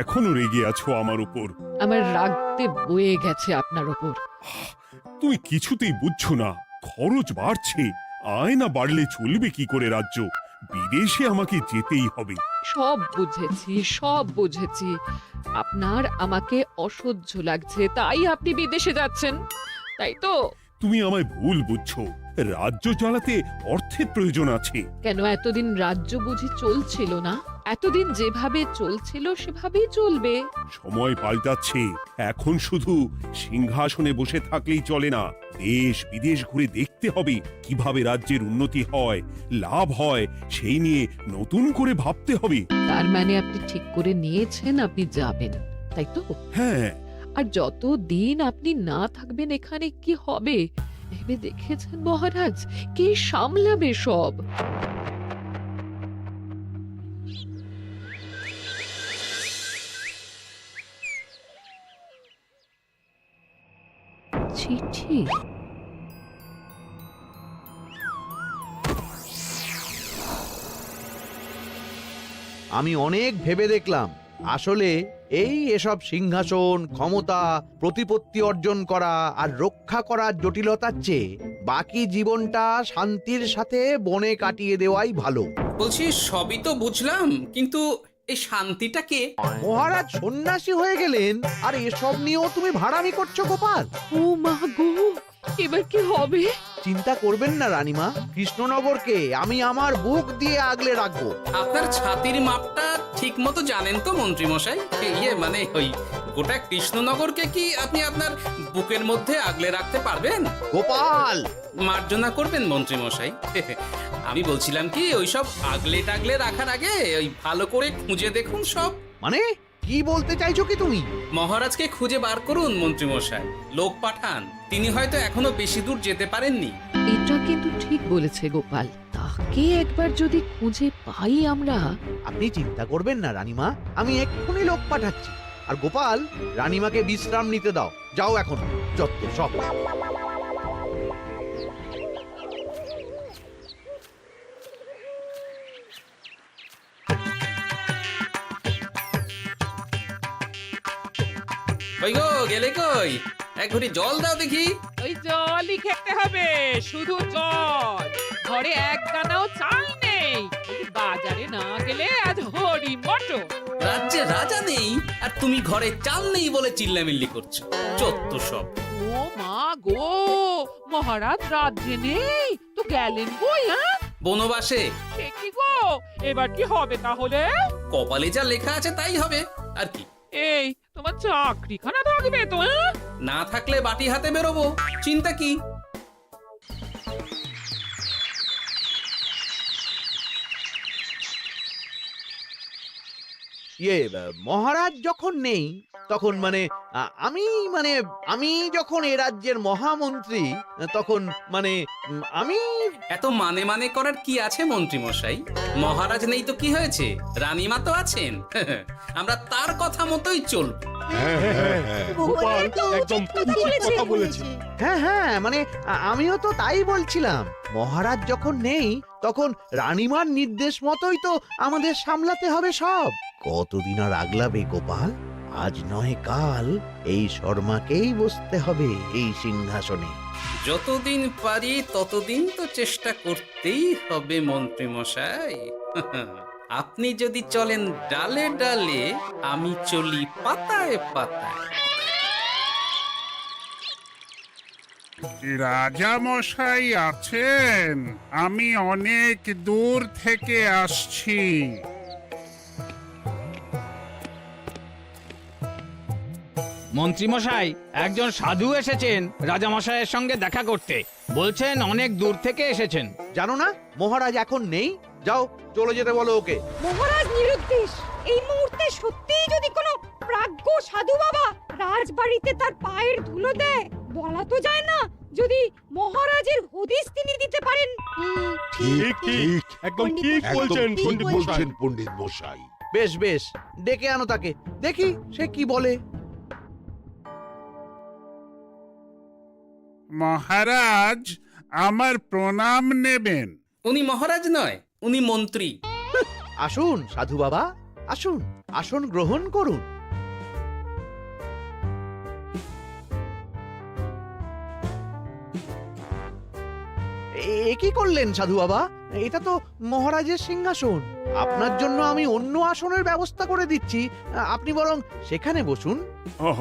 এখনো রেগে আছো আমার উপর। আমার রাগতে বয়ে গেছে আপনার ওপর। তুমি কিছুতেই বুঝছো না, খরচ বাড়ছে। আয় না বাড়লে চলবে কি করে রাজ্য? বিদেশে আমাকে যেতেই হবে। সব বুঝেছি, সব বুঝেছি। আপনার আমাকে অসহ্য লাগছে, তাই আপনি বিদেশে যাচ্ছেন, তাই তো? তুমি আমায় ভুল বুঝছো। রাজ্য চালাতে অর্থের প্রয়োজন আছে। কেন এতদিন রাজ্য বুঝি চলছিল না? এতদিন যেভাবে চলছিল সেভাবেই চলবে। সময় পাল্টাচ্ছে। এখন শুধু সিংহাসনে বসে থাকলেই চলে না। দেশ বিদেশ ঘুরে দেখতে হবে কিভাবে রাজ্যের উন্নতি হয়, লাভ হয়, সেই নিয়ে নতুন করে ভাবতে হবে। তার মানে আপনি ঠিক করে নিয়েছেন আপনি যাবেন, তাই তো? হ্যাঁ। আর যতদিন আপনি না থাকবেন এখানে কি হবে ভেবে দেখেছেন মহারাজ? কে সামলাবে সব? চিঠি? আমি অনেক ভেবে দেখলাম, আসলে এসব সিংহাসন, ক্ষমতা, প্রতিপত্তি অর্জন করা আর রক্ষা করার জটিলতার চেয়ে বাকি জীবনটা শান্তির সাথে বনে কাটিয়ে দেওয়াই ভালো। বলছি সবই তো বুঝলাম, কিন্তু এই শান্তিটা কে? মহারাজ সন্ন্যাসী হয়ে গেলেন আর এসব নিয়েও তুমি ভাড়ামি করছো গোপাল? ও মা গো, এবার কি হবে? চিন্তা করবেন না রানীমা, কৃষ্ণনগরকে আমি আমার বুক দিয়ে আগলে রাখবো। আপনার ছাতির মাপটা ঠিক মতো জানেন তো মন্ত্রী মশাই? মানে ওই গোটা কৃষ্ণনগরকে কি আপনি আপনার বুকের মধ্যে আগলে রাখতে পারবেন? গোপাল! মার্জনা করবেন মন্ত্রী মশাই। আমি বলছিলাম কি, ওইসব আগলে টাগলে রাখার আগে ওই ভালো করে খুঁজে দেখুন সব। মানে কি বলতে চাইছো কি তুমি? মহারাজকে খুঁজে বার করুন মন্ত্রী মশাই, লোক পাঠান। তিনি হয়তো এখনো বেশি দূর যেতে পারেননি। এটা কিন্তু ঠিক বলেছে গোপাল, তাকে একবার যদি খুঁজে পাই আমরা। আপনি চিন্তা করবেন না রানীমা, আমি এক্ষুনি লোক পাঠাচ্ছি। আর গোপাল, রানীমাকে বিশ্রাম নিতে দাও। যাও এখন, যত সব। কই গো, গেলে কই? এক ঘটি জল দাও দেখি। ওই জলই খেতে হবে, শুধু জল। ঘরে এক দানাও চাল নেই। বাজারে না গেলে আজ হরি মটর। রাজ্যে রাজা নেই আর তুমি ঘরে চাল নেই বলে চিল্লামিল্লি করছো। চত্ব সব। ও মা গো, মহারাজ রাজ্যে নেই তো গেলেন কই? হ্যাঁ, বনবাসে। সে কি গো, এবার কি হবে তাহলে? কপালে যা লেখা আছে তাই হবে, আর কি। এই তোমার চাকরিখানা থাকবে তো? হ্যাঁ, না থাকলে বাটি হাতে বেরোবো, চিন্তা কি? মহারাজ যখন নেই তখন আমি যখন এ রাজ্যের মহামন্ত্রী, তখন আমি এত মানে মানে করার কি আছে মন্ত্রী মশাই? মহারাজ নেই তো কি হয়েছে, রানীমা তো আছেন। আমরা তার কথা মতোই চলব। গোপাল একদম উচিত কথা বলেছে। হ্যাঁ, আমিও তো তাই বলছিলাম। মহারাজ যখন নেই তখন রানীমার নির্দেশ মতোই তো আমাদের সামলাতে হবে সব। কতদিন আর আগলাবে গোপাল? আজ নয় কাল এই শর্মাকেই বসতে হবে এই সিংহাসনে। যতদিন পারি ততদিন তো চেষ্টা করতেই হবে মন্ত্রী মশাই। আপনি যদি চলেন ডালে ডালে, আমি চলি পাতায় পাতায়। রাজা মশাই আছেন? আমি অনেক দূর থেকে আসছি। মন্ত্রীমশাই, একজন সাধু এসেছেন রাজামশাইয়ের সঙ্গে দেখা করতে। বলছেন অনেক দূর থেকে এসেছেন। জানো না মহারাজ এখন নেই? যাও, চলে যেতে বলো ওকে। মহারাজ নিরুদ্দেশ। এই মুহূর্তে সত্যিই যদি কোনো প্রাজ্ঞ সাধু বাবা রাজবাড়িতে তার পায়ের ধুলো দেয়, বলা তো যায় না যদি মহারাজের হদিস তিনি দিতে পারেন। ঠিক ঠিক একদম ঠিক বলছেন পণ্ডিত মশাই। বেশ বেশ, ডেকে আনো তাকে, দেখি সে কি বলে। মহারাজ, আমার প্রণাম নেবেন। উনি মহারাজ নয়, উনি মন্ত্রী। আসুন সাধু বাবা, আসুন। আসন গ্রহণ করুন। এ কি করলেন সাধু বাবা? এটা তো মহারাজের সিংহাসন। আপনার জন্য আমি অন্য আসনের ব্যবস্থা করে দিচ্ছি, আপনি বরং সেখানে বসুন। ওহ,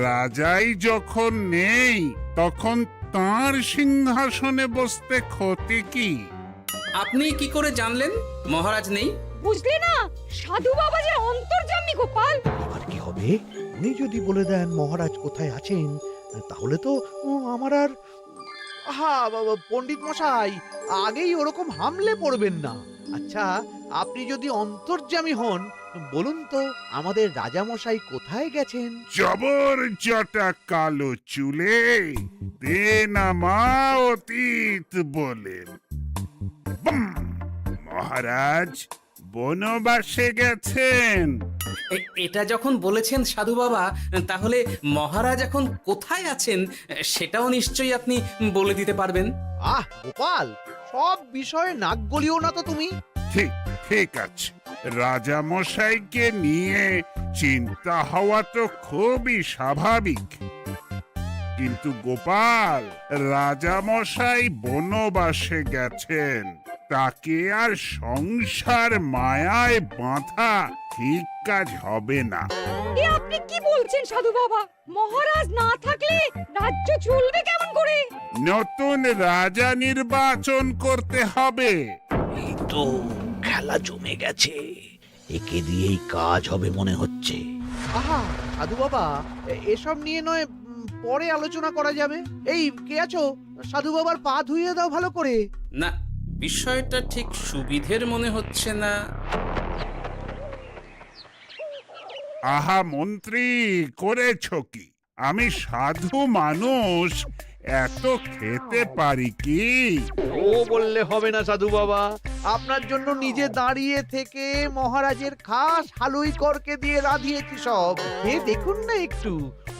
রাজাই যখন নেই তখন তার সিংহাসনে বসতে ক্ষতি কি? আপনি কি করে জানলেন মহারাজ নেই? বুঝলে না, সাধু বাবা যে অন্তর্যামী গোপাল। এবার কি হবে? উনি যদি বলে দেন মহারাজ কোথায় আছেন, তাহলে তো আমার আর বাবা পণ্ডিত মশাই, আগেই ওরকম হামলে পড়বেন না। আচ্ছা, আপনি যদি অন্তর্যামী হন, বলুন তো আমাদের রাজা মশাই কোথায় গেছেন? জবর জটা কালো চুলে দেনামা অতীত বলেন। বুম! মহারাজ বনবাসে গেছেন। এটা যখন বলেছেন সাধু বাবা, তাহলে মহারাজ এখন কোথায় আছেন সেটাও নিশ্চয়ই আপনি বলে দিতে পারবেন। গোপাল, সব বিষয়ে নাক গলিও না তো তুমি। ঠিক ঠিক আছে, রাজা মশাইকে নিয়ে চিন্তা হওয়া তো খুবই স্বাভাবিক, কিন্তু গোপাল, রাজা মশাই বনবাসে গেছেন, তাকে আর সংসার মায়ায় বাঁধা ঠিক কাজ হবে না। এ আপনি কি বলছেন সাধু বাবা? মহারাজ না থাকলে রাজ্য চলবে কেমন করে? নতুন রাজা নির্বাচন করতে হবে। এই তো খেলা জমে গেছে, একে দিয়েই কাজ হবে মনে হচ্ছে। সাধু বাবা, এসব নিয়ে নয় পরে আলোচনা করা যাবে। এই কে আছো? সাধু বাবার পা ধুইয়ে দাও ভালো করে। না, বিষয়টা ঠিক সুবিধের মনে হচ্ছে না। আহা মন্ত্রী, করেছ কি? আমি সাধু মানুষ, এত খেতে পারি কি? ও বললে হবে না সাধু বাবা, আপনার জন্য নিজে দাঁড়িয়ে থেকে মহারাজের খাস হালুই করকে দিয়ে রাঁধিয়েছি সব। দেখুন না একটু,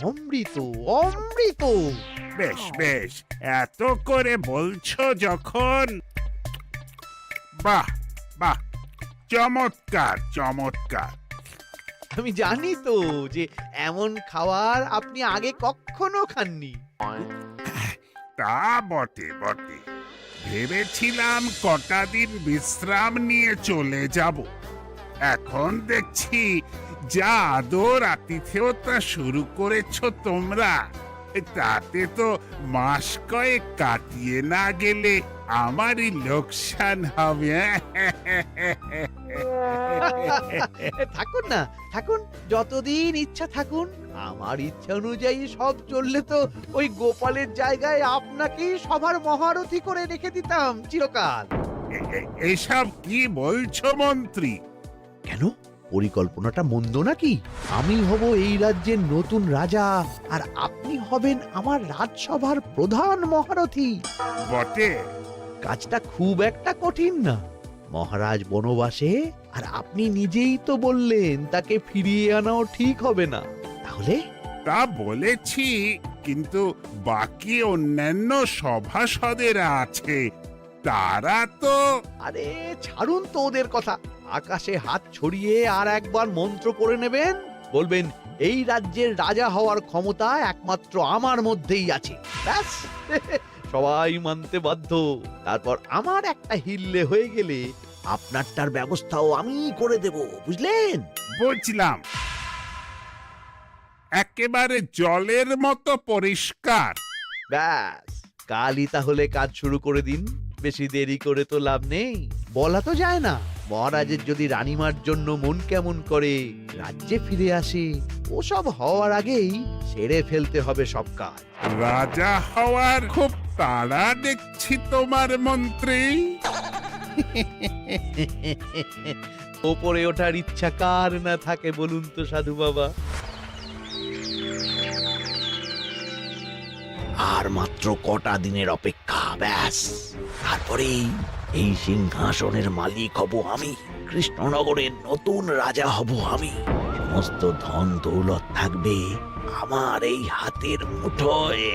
অমৃত অমৃত। বেশ বেশ, এত করে বলছো যখন, বাহ বাহ, চমৎকার চমৎকার। আমি জানি তো যে এমন খাবার আপনি আগে কখনো খাননি। তা বটে বটে, ভেবেছিলাম কটা দিন বিশ্রাম নিয়ে চলে যাব। এখন দেখছি যা আদর আতিথেয়তা শুরু করেছো তোমরা, তাতে তো মাস কয়েক কাটিয়ে না গেলে আমারই লোকসান হবে। থাকুন না, থাকুন, যতদিন ইচ্ছা থাকুন। আমার ইচ্ছা অনুযায়ী সব চললে তো ওই গোপালের জায়গায় আপনাকেই সবার মহারথী করে রেখে দিতাম চিরকাল। এসব কি বলছো মন্ত্রী? কেন, পরিকল্পনাটা মন্দ নাকি? আমি হব এই রাজ্যের নতুন রাজা, আর আপনি হবেন আমার রাজসভার প্রধান মহারথী। বটে, কাজটা খুব একটা কঠিন না। মহারাজ বনবাসে, আর আপনি নিজেই তো বললেন তাকে ফিরিয়ে আনাও ঠিক হবে না। তাহলে তা বলেছি, কিন্তু বাকি অন্যান্য সভাসদেরা আছে, তারা তো। আরে ছাড়ুন তো ওদের কথা। আকাশে হাত ছড়িয়ে আর একবার মন্ত্র পড়ে নেবেন, বলবেন এই রাজ্যের রাজা হওয়ার ক্ষমতা একমাত্র আমার মধ্যেই আছে। ব্যাস, সবাই মানতে বাধ্য। তারপর আমার একটা হিল্লে হয়ে গেলে আপনারটার ব্যবস্থাও আমি করে দেব, বুঝলেন? বুঝলাম, একেবারে জলের মতো পরিষ্কার। ব্যাস, কালই তাহলে কাজ শুরু করে দিন। বেশি দেরি করে তো লাভ নেই। বলা তো যায় না, মহারাজের যদি রানীমার জন্য মন কেমন করে, রাজ্যে ফিরে আসে, ওসব হওয়ার আগেই সেরে ফেলতে হবে সব কাজ। রাজা হওয়ার খুব তাড়া দেখছি তোমার মন্ত্রী। ওপরে ওঠার ইচ্ছা কার না থাকে বলুন তো সাধু বাবা? আর মাত্র কটা দিনের অপেক্ষা, ব্যাস, তারপরেই এই সিংহাসনের মালিক হব আমি। কৃষ্ণনগরের নতুন রাজা হব আমি। সমস্ত ধন দৌলত থাকবে আমার এই হাতের মুঠোয়।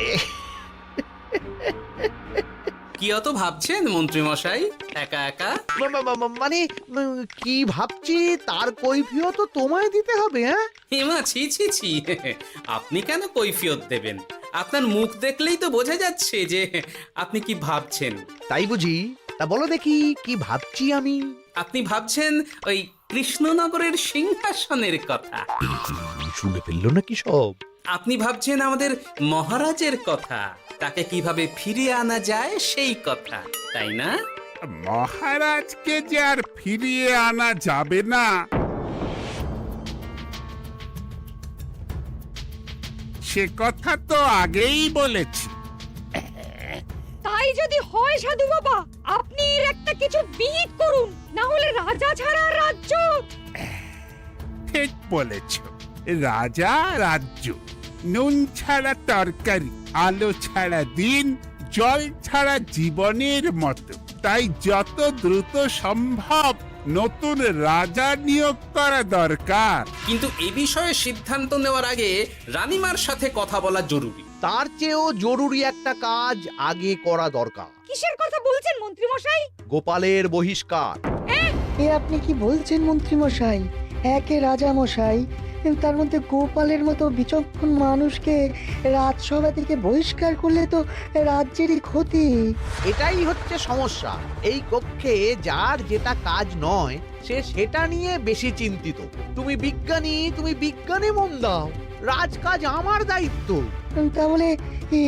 কি অত ভাবছেন মন্ত্রী মশাই একা একা? মানে কি ভাবছি তার কৈফিয়ত তো তোমায় দিতে হবে। হ্যাঁ, হিমা, ছি ছি ছি, আপনি কেন কৈফিয়ত দেবেন? আপনার মুখ দেখলেই তো বোঝা যাচ্ছে যে আপনি কি ভাবছেন। তাই বুঝি? তা বলো দেখি কি ভাবছি আমি। আপনি ভাবছেন ওই কৃষ্ণনগরের সিংহাসনের কথা। শুনে ফেললো নাকি সব? আপনি ভাবছেন আমাদের মহারাজের কথা, তাকে কিভাবে ফিরিয়ে আনা যায় সেই কথা, তাই না? মহারাজকে যে আর ফিরিয়ে আনা যাবে না সে কথা তো আগেই বলেছি। তাই যদি হয় সাধু বাবা, আপনি এর একটা কিছু বিহিত করুন, না হলে রাজা ছাড়া রাজ্য। ঠিক বলেছ, রাজা রাজ্য, নুন ছাড়া তরকারি, আলো ছাড়া দিন, জল ছাড়া জীবনের মতো। তাই যত দ্রুত সম্ভব নতুন রাজা নিয়োগ করা দরকার। কিন্তু এ বিষয়ে সিদ্ধান্ত নেওয়ার আগে রানীমার সাথে কথা বলা জরুরি। তার চেয়েও জরুরি একটা কাজ আগে করা দরকার। কিসের কথা বলছেন মন্ত্রী মশাই? গোপালের বহিষ্কার। এ আপনি কি বলছেন মন্ত্রী মশাই? একে রাজা মশাই, তার মধ্যে গোপালের মতো বিচক্ষণ মানুষকে রাজসভা থেকে বহিষ্কার করলে তো রাজ্যেরই ক্ষতি। এটাই হচ্ছে সমস্যা। এই কক্ষে যার যেটা কাজ নয় সে সেটা নিয়ে বেশি চিন্তিত। তুমি বিজ্ঞানী মন দাও, রাজকাজ আমার দায়িত্ব। তাহলে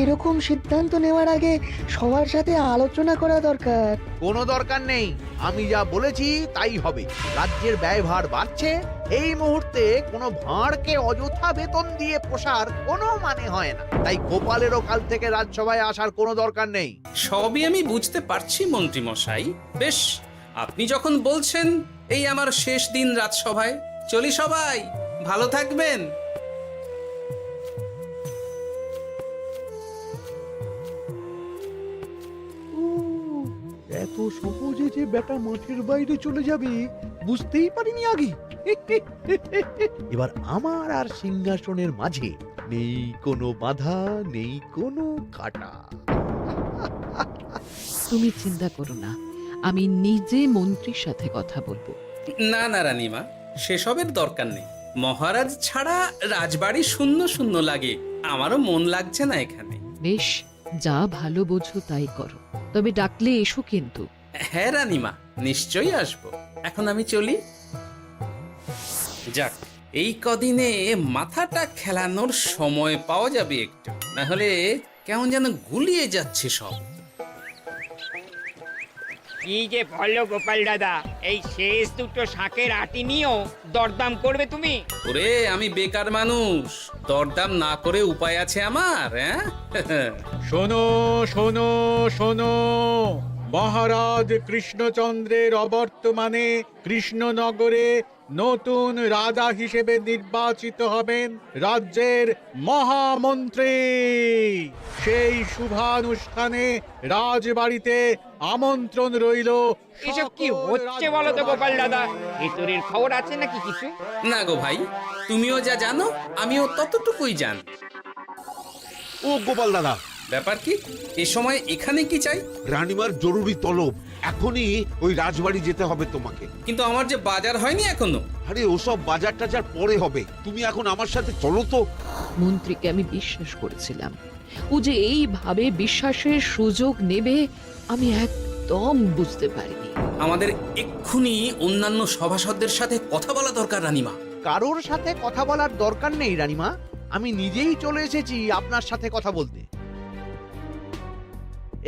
এরকম সিদ্ধান্ত নেওয়ার আগে সবার সাথে আলোচনা করা দরকার। কোনো দরকার নেই, আমি যা বলেছি তাই হবে। রাজ্যের ব্যয়ভার বাড়ছে, এই মুহূর্তে কোনো ভাঁড়কে অযথা বেতন দিয়ে পোষার কোনো মানে হয় না। তাই গোপালেরও কাল থেকে রাজসভায় আসার কোনো দরকার নেই। সবই আমি বুঝতে পারছি মন্ত্রী মশাই। বেশ, আপনি যখন বলছেন, এই আমার শেষ দিন রাজসভায়, চলি সবাই, ভালো থাকবেন। এত সহজে যে বেটা মাঠের বাইরে চলে যাবে বুঝতেই পারিনি আগে। এবার আমার আর সিংহাসনের মাঝে নেই কোনো বাধা, নেই কোনো কাটা। তুমি চিন্তা করো না, আমি নিজে মন্ত্রীর সাথে কথা বলবো। না না রানীমা, সেসবের দরকার নেই। মহারাজ ছাড়া রাজবাড়ি শূন্য শূন্য লাগে, আমারও মন লাগছে না এখানে। বেশ, যা ভালো বোঝো তাই করো, তবে ডাকলে এসো কিন্তু। হ্যাঁ রানীমা, নিশ্চয়ই আসবো। এখন আমি চলি। যাক, এই কদিনে মাথাটা খেলানোর সময় পাওয়া যাবে একটু, না হলে কেমন যেন গুলিয়ে যাচ্ছে সব। কি যে বলো গোপাল দাদা, এই শেষ দুটো শাকের আটি নিয়েও দরদাম করবে তুমি? ওরে, আমি বেকার মানুষ, দরদাম না করে উপায় আছে আমার? হ্যাঁ, শোনো শোনো শোনো, মহারাজ কৃষ্ণচন্দ্রের অবর্তমানে কৃষ্ণনগরে নতুন রাজা হিসেবে নির্বাচিত হবেন রাজ্যের মহামন্ত্রী। সেই শুভানুষ্ঠানে রাজবাড়িতে আমন্ত্রণ রইল। এসব কি হচ্ছে বলো তো গোপাল দাদা? ভিতরের খবর আছে নাকি কিছু? না গো ভাই, তুমিও যা জানো আমিও ততটুকুই জানি। ও গোপাল দাদা, ব্যাপার কি? এ সময় এখানে কি চাই? রানীমার জরুরি তলব, এখনই ওই রাজবাড়ি যেতে হবে তোমাকে। কিন্তু আমার যে বাজার হয়নি এখনো। আরে ওসব বাজার টাজার পরে হবে, তুমি এখন আমার সাথে চলো তো। মন্ত্রীকে আমি বিশ্বাস করেছিলাম, ও যে এইভাবে বিশ্বাসের সুযোগ নেবে আমি একদম বুঝতে পারিনি। আমাদের এক্ষুনি অন্যান্য সভাসদদের সাথে কথা বলা দরকার রানীমা। কারোর সাথে কথা বলার দরকার নেই রানীমা, আমি নিজেই চলে এসেছি আপনার সাথে কথা বলতে।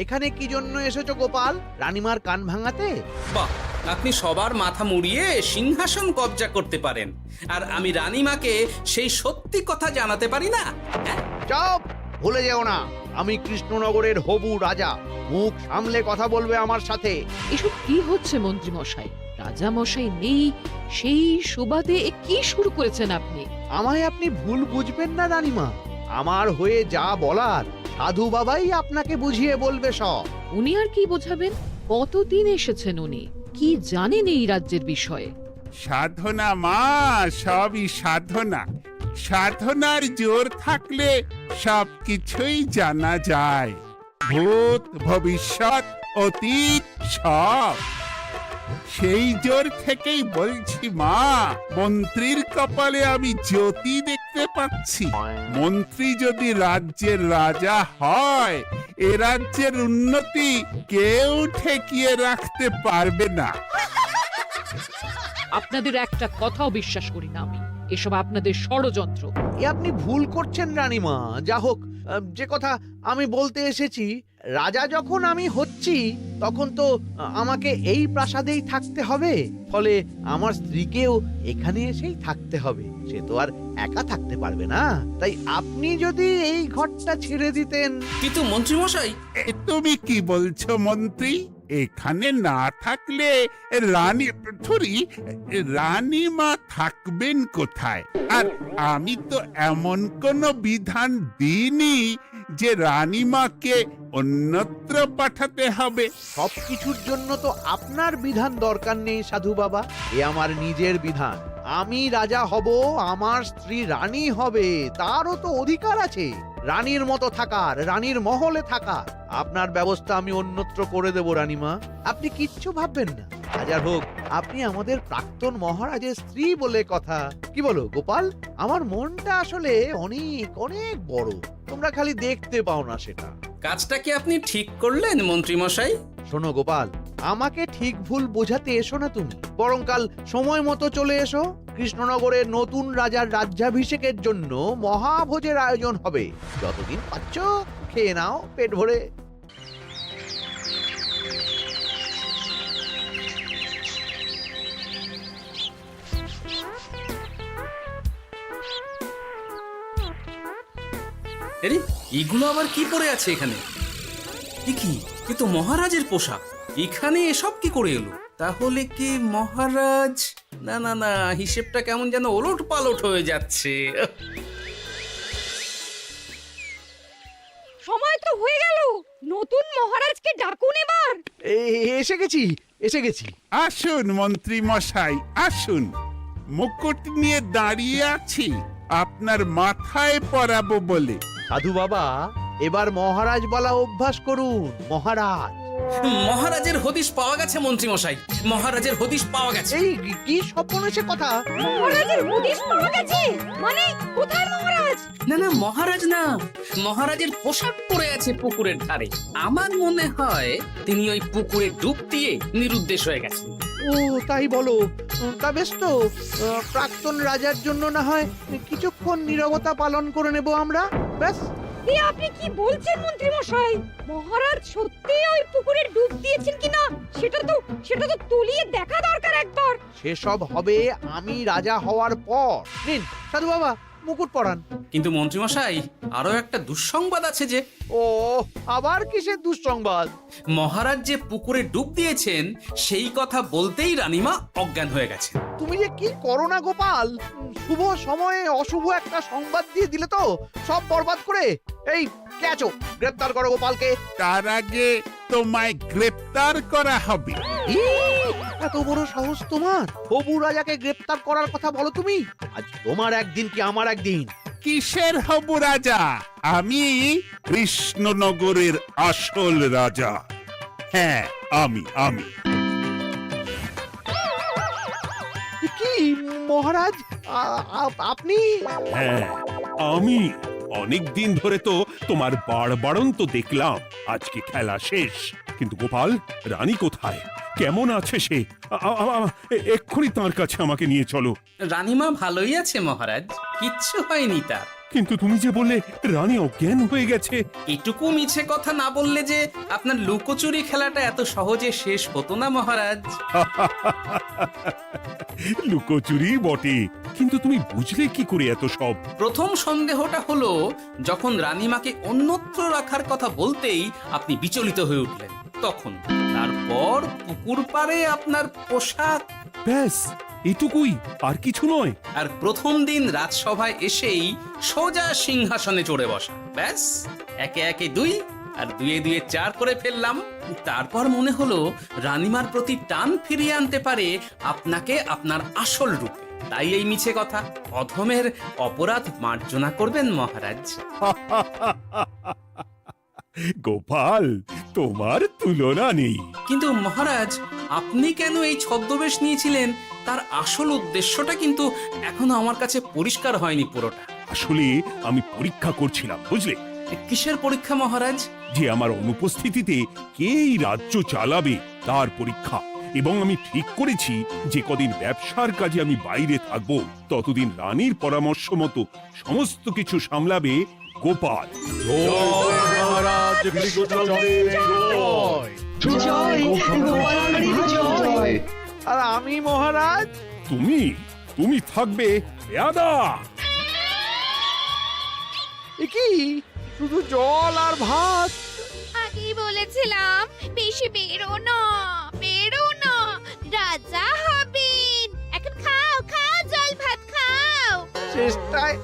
এখানে কি জন্য এসেছো গোপাল? রানীমার কান ভাঙাতে? বাহ, আপনি সবার মাথা মুড়িয়ে সিংহাসন কবজা করতে পারেন, আর আমি রানীমাকে সেই সত্যি কথা জানাতে পারি না? হ্যাঁ? চুপ! ভুলে যেও না, আমি কৃষ্ণনগরের হবু রাজা। মুখ সামলে কথা বলবে আমার সাথে। এসব কি হচ্ছে মন্ত্রী মশাই? রাজা মশাই নেই, সেই সুবাদে এ কি শুরু করেছেন আপনি? আমায় আপনি ভুল বুঝবেন না রানীমা, আমার হয়ে যা বলার সাধু বাবাই আপনাকে বুঝিয়ে বলবে সব। উনি আর কি বোঝাবেন? কতদিন এসেছেন উনি, কি জানেন এই রাজ্যের বিষয়ে? সাধনা মা, সবই সাধনা। সাধনার জোর থাকলে সবকিছুই জানা যায়। ভূত ভবিষ্যৎ অতীত সব। সেই জোর থেকেই বলছি মা, মন্ত্রীর কপালে আমি জ্যোতি দেখতে পাচ্ছি। মন্ত্রী যদি রাজ্যের রাজা হয়, এ রাজ্যের উন্নতি কেউ ঠেকিয়ে রাখতে পারবে না। আপনাদের একটা কথাও বিশ্বাস করি না আমি, এসব আপনাদের ষড়যন্ত্র। এ আপনি ভুল করছেন রানীমা। যা হোক, যে কথা আমি বলতে এসেছি, রাজা যখন আমি হচ্ছি তখন তো আমাকে এই প্রাসাদেই থাকতে হবে, ফলে আমার স্ত্রীকেও এখানে এসেই থাকতে হবে। সে তো আর একা থাকতে পারবে না। তাই আপনি যদি এই ঘরটা ছেড়ে দিতেন। কিন্তু মন্ত্রীমশাই, তুমি কি বলছো মন্ত্রী? এখানে না থাকলে রানীমা থাকবেন কোথায়? আর আমি তো এমন কোন বিধান দিইনি যে রানীমাকে অন্যত্র পাঠাতে হবে। সবকিছুর জন্য তো আপনার বিধান দরকার নেই সাধু বাবা, এ আমার নিজের বিধান। আমি রাজা হব, আমার স্ত্রী রানী হবে, তারও তো অধিকার আছে রানীর মতো থাকার, রানীর মহলে থাকার। আপনার ব্যবস্থা আমি অন্যত্র করে দেব রানীমা, আপনি কিচ্ছু ভাববেন না। হাজার হোক, আপনি আমাদের প্রাক্তন মহারাজের স্ত্রী বলে কথা। কি বলো গোপাল? আমার মনটা আসলে অনেক অনেক বড়, তোমরা খালি দেখতে পাও না সেটা। কাজটা কি আপনি ঠিক করলেন মন্ত্রীমশাই? শোনো গোপাল, আমাকে ঠিক ভুল বোঝাতে এসো না তুমি, বরং কাল সময় মতো চলে এসো। কৃষ্ণনগরের নতুন রাজার রাজ্যাভিষেকের জন্য মহাভোজের আয়োজন হবে। যতদিন পাচ্ছ খেয়ে নাও পেট ভরে। আরে এগুলো আবার কি পরে আছে এখানে? কি এ তো মহারাজের পোশাক। এখানে এসব কি করে এলো? তাহলে কি মহারাজ? না না না, হিসেবটা কেমন যেন ওলট পালট হয়ে যাচ্ছে। সময় তো হয়ে গেল, নতুন মহারাজকে ডাকুন এবার। এসে গেছি, এসে গেছি। আসুন মন্ত্রী মশাই, আসুন। মুকুট নিয়ে দাঁড়িয়ে আছি আপনার মাথায় পরাবো বলে। সাধু বাবা, এবার মহারাজ বলা অভ্যাস করুন। মহারাজ। মহারাজের হদিশ পাওয়া গেছে মন্ত্রীমশাই, মহারাজের হদিশ পাওয়া গেছে। এই কি স্বপ্নেছে কথা? মহারাজের হদিশ পাওয়া গেছে মানে কোথায় মহারাজ? না না, মহারাজ না, মহারাজের পোশাক পরে আছে পুকুরের ধারে। আমার মনে হয় তিনি ওই পুকুরে ডুব দিয়ে নিরুদ্দেশ হয়ে গেছেন। ও তাই বলো? তা বেশ তো, প্রাক্তন রাজার জন্য না হয় কিছুক্ষণ নীরবতা পালন করে নেব আমরা, ব্যাস। এ আপনি কি বলছেন মন্ত্রী মশাই? মহারাজ সত্যি ওই পুকুরে ডুব দিয়েছেন কিনা সেটা তো তুলিয়ে দেখা দরকার একবার। সেসব হবে আমি রাজা হওয়ার পর। নিন সাধু বাবা, মুকুট পরান। কিন্তু মন্ত্রীমশাই, আরো একটা দুঃসংবাদ আছে যে। ও আবার কিসের দুঃসংবাদ? মহারাজ যে পুকুরে ডুব দিয়েছেন সেই কথা বলতেই রানীমা অজ্ঞান হয়ে গেছে। তুমি যে কি করো না গোপাল, শুভ সময়ে অশুভ একটা সংবাদ দিয়ে দিলে তো সব বরবাদ করে। এই কে আছো? গ্রেপ্তার করো গোপালকে। তার আগে তোমায় গ্রেপ্তার করা হবে। এত বড় সাহস তোমার? হবু রাজাকে গ্রেপ্তার করার কথা বলো তুমি? আজ তোমার একদিন কি আমার একদিন। কিসের হবু রাজা? আমি কৃষ্ণনগরের আসল রাজা। হ্যাঁ, আমি। কি মহারাজ, আপনি? হ্যাঁ, আমি। অনেক দিন ধরে তো তোমার বাড়বাড়ন্ত দেখলাম, আজকে খেলা শেষ। কিন্তু গোপাল, রানী কোথায়? কেমন আছে সে? এক্ষুনি তার কাছে আমাকে নিয়ে চলো। রানীমা ভালোই আছে মহারাজ, কিচ্ছু হয়নি তার। কিন্তু তুমি যে বললে রানী অজ্ঞান হয়ে গেছে। এটুকু মিছে কথা না বললে যে আপনার লুকোচুরি খেলাটা এত সহজে শেষ হতো না মহারাজ। লুকোচুরি বটে, কিন্তু তুমি বুঝলে কি করে এত সব? প্রথম সন্দেহটা হলো যখন রানীমাকে অন্যত্র রাখার কথা বলতেই আপনি বিচলিত হয়ে উঠলেন, তখন। তারপর পুকুর পাড়ে আপনার পোশাক। ব্যাস এটুকুই, আর কিছু নয়। আর প্রথম দিন রাজসভায় এসেই সোজা সিংহাসনে চড়ে বসা, ব্যাস। একে একে 2 আর 2 এ 2 4 করে ফেললাম। তারপর মনে হলো রানীমার প্রতি টান ফিরিয়ে আনতে পারে আপনাকে আপনার আসল রূপে। তাই এই মিছে কথা। অধমের অপরাধ মার্জনা করবেন মহারাজ। গোপাল, তোমার তুলনা নেই। কিন্তু মহারাজ, আপনি কেন এই ছদ্মবেশ নিয়েছিলেন তার আসল উদ্দেশ্যটা কিন্তু এখনো আমার কাছে পরিষ্কার হয়নি পুরোটা। আসলে আমি পরীক্ষা করছিলাম, বুঝলে, কিসের পরীক্ষা মহারাজ? যে আমার অনুপস্থিতিতে কে এই রাজ্য চালাবে তার পরীক্ষা। এবং আমি ঠিক করেছি যে কদিন ব্যবসার কাজে আমি বাইরে থাকবো ততদিন রানীর পরামর্শ মতো সমস্ত কিছু সামলাবে গোপাল। আর আমি মহারাজ? তুমি থাকবে পেয়াদা। এ কি শুধু জল আর ভাত? আগেই বলেছিলাম বেশি বেরো না, বেরো না, রাজা হবেন। এখন খাও খাও, জল ভাত খাও। চেষ্টায়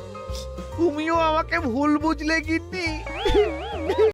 তুমিও আমাকে ভুল বুঝলে গিন্নি।